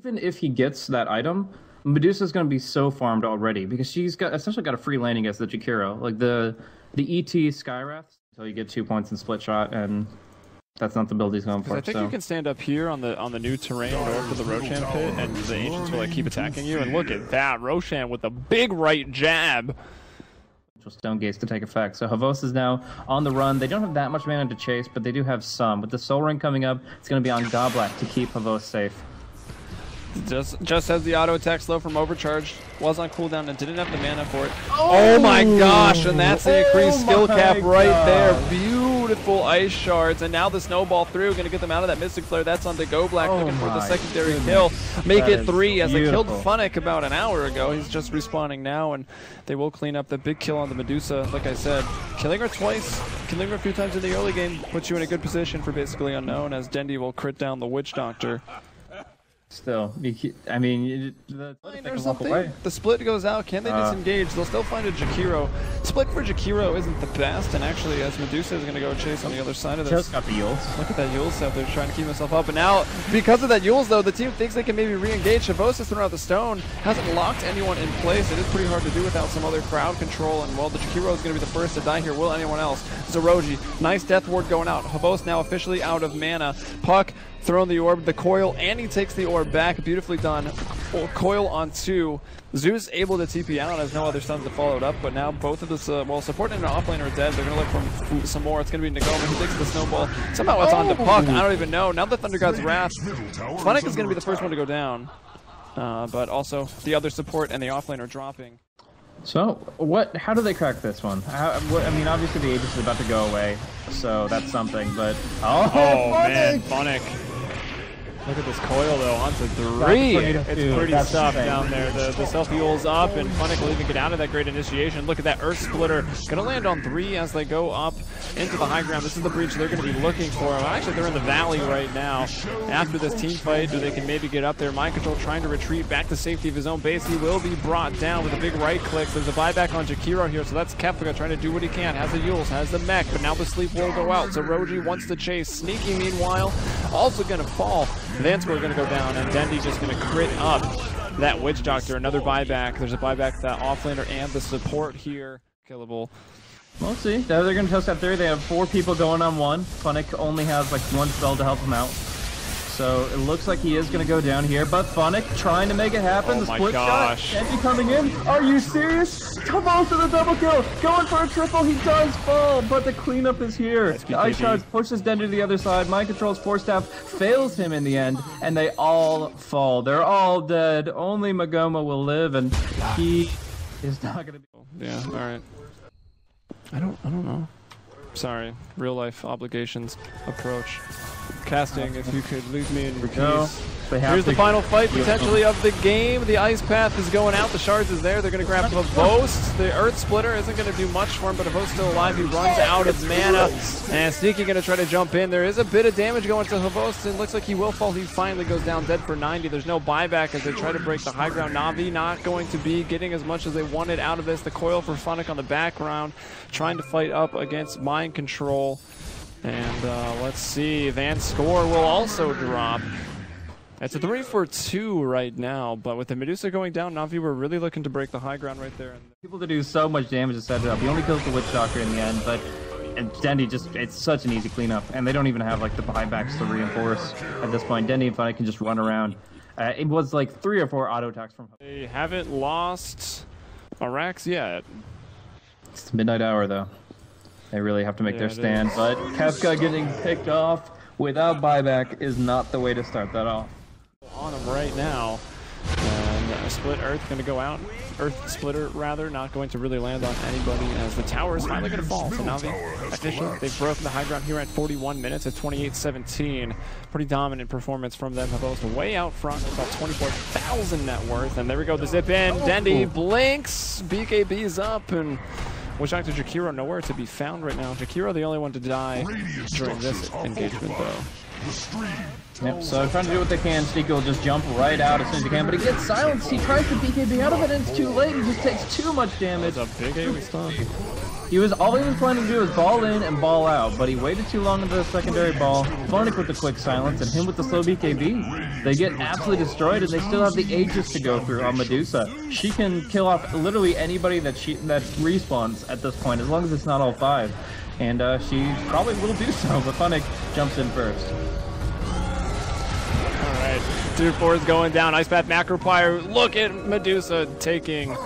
Even if he gets that item, Medusa's going to be so farmed already because she's essentially got a free landing as the Jakiro. Like the ET Skywrath until you get 2 points in split shot, and that's not the build he's going for. I think you can stand up here on the new terrain north of the Roshan pit, and the Ancients will like keep attacking you. And look at that, Roshan with a big right jab. Stone Gates to take effect. So Havos is now on the run. They don't have that much mana to chase, but they do have some. With the Soul Ring coming up, it's going to be on Goblak to keep Havos safe. Just as the auto attack slow from overcharge was on cooldown and didn't have the mana for it. Oh my gosh, and that's the increased skill cap right there. Beautiful ice shards, and now the snowball through, going to get them out of that Mystic Flare. That's on the Goblak, looking for the secondary kill. Make it 3 as they killed Funnick about an hour ago. He's just respawning now, and they will clean up the big kill on the Medusa. Like I said, killing her twice, killing her a few times in the early game puts you in a good position for basically unknown, as Dendi will crit down the Witch Doctor. Still, I mean, the split goes out. Can they disengage? They'll still find a Jakiro. Split for Jakiro isn't the best, and actually, as Medusa is going to go chase on the other side of this. Just got the Yules. Look at that Yules set. They're trying to keep himself up, and now, because of that Yules, though, the team thinks they can maybe re-engage. Havos has thrown out the stone, hasn't locked anyone in place. It is pretty hard to do without some other crowd control, and well, the Jakiro is going to be the first to die here. Will anyone else? Zeroji, nice death ward going out. Havos now officially out of mana. Puck throwing the orb, the coil, and he takes the orb back. Beautifully done. Coil on 2. Zeus able to TP out as no other stuns to follow it up, but now both of this, well, support and offlane are dead. They're going to look for some more. It's going to be Nagoma who takes the snowball. Somehow it's on to Puck. I don't even know. Now that Thunder God's Wrath, Funnick is going to be the first one to go down. But also the other support and the offlane are dropping. So, how do they crack this one? I mean, obviously the Aegis is about to go away, so that's something, but... Oh man, Funnick. Look at this coil, though, onto 3. It's pretty tough down there. The self-heal's up, and Funnick will even get out of that great initiation. Look at that Earth Splitter. Going to land on 3 as they go up into the high ground. This is the breach they're going to be looking for. Actually, they're in the valley right now. After this team fight, they can maybe get up there. Mind Control trying to retreat back to safety of his own base. He will be brought down with a big right click. There's a buyback on Jakiro here, so that's Kefka trying to do what he can. Has the Yules, has the mech, but now the sleep will go out. So Roji wants to chase. Sneaky, meanwhile, also going to fall. Vanskor going to go down, and Dendi just going to crit up that Witch Doctor. Another buyback. There's a buyback to that offlaner and the support here. Killable. We'll see. They're going to test that theory. They have 4 people going on 1. Funnick only has like 1 spell to help him out. So it looks like he is going to go down here, but Funnick trying to make it happen. The split shot. Dendi coming in. Are you serious? Come on for the double kill. Going for a triple. He does fall, but the cleanup is here. The Ice Shards pushes Dendi to the other side. Mind Control's Force Staff fails him in the end, and they all fall. They're all dead. Only Magoma will live, and he is not going to be... Yeah, all right. I don't know. Sorry. Real life obligations approach. Casting, if you could leave me in peace. Here's the final fight potentially of the game. The Ice Path is going out. The Shards is there. They're going to grab Havos. The Earth Splitter isn't going to do much for him, but Havos still alive. He runs out of mana. And Sneaky going to try to jump in. There is a bit of damage going to Havos. It looks like he will fall. He finally goes down dead for 90. There's no buyback as they try to break the high ground. Na'Vi not going to be getting as much as they wanted out of this. The coil for Funnick on the background, trying to fight up against Mind Control. And let's see, vanskor will also drop. It's a 3-for-2 right now, but with the Medusa going down, Na'Vi were really looking to break the high ground right there. People to do so much damage to set it up. He only kills the Witch Doctor in the end, but Dendi it's such an easy cleanup, and they don't even have like the buybacks to reinforce at this point. Dendi and Funnick can just run around. It was like 3 or 4 auto attacks from him. They haven't lost Arax yet. It's the midnight hour though. They really have to make their stand, but Kefka getting picked off without buyback is not the way to start that off. On him right now, and Split Earth going to go out. Earth Splitter, rather, not going to really land on anybody as the tower is finally going to fall. So now they've broken the high ground here at 41 minutes at 28-17. Pretty dominant performance from them. Both way out front, about 24,000 net worth. And there we go, the zip in. Dendi blinks, BKB's up, and Witch Doctor Jakiro nowhere to be found right now. Jakiro the only one to die during this engagement, though. Yep, so trying to do what they can. Sneaky will just jump right out as soon as he can, but he gets silenced. He tries to BKB out of it, and it's too late. He just takes too much damage. That's a big AoE stun. All he was planning to do was ball in and ball out, but he waited too long into the secondary ball. Funnick with the quick silence, and him with the slow BKB. They get absolutely destroyed, and they still have the Aegis to go through on Medusa. She can kill off literally anybody that respawns at this point, as long as it's not all 5. And she probably will do so, but Funnick jumps in first. Alright, 2-4 is going down. Ice Path Macroplier. Look at Medusa taking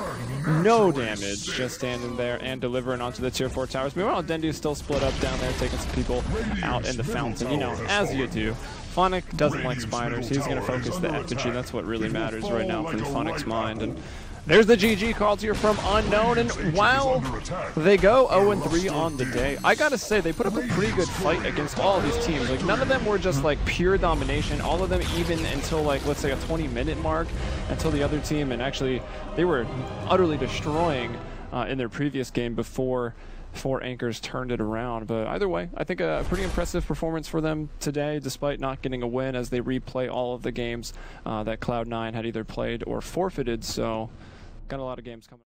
no damage, just standing there and delivering onto the tier 4 towers. Meanwhile, Dendi is still split up down there, taking some people out in the fountain, you know, as you do. Funnick doesn't like spiders. He's going to focus the effigy. That's what really matters right now from Funnick's mind. And there's the GG called here from Unknown, and wow, they go 0-3 on the day. I gotta say, they put up a pretty good fight against all of these teams. Like, none of them were just like pure domination. All of them, even until like, let's say a 20-minute mark, until the other team, and actually they were utterly destroying in their previous game before 4 Anchors turned it around. But either way, I think a pretty impressive performance for them today, despite not getting a win, as they replay all of the games that Cloud9 had either played or forfeited. So got a lot of games coming.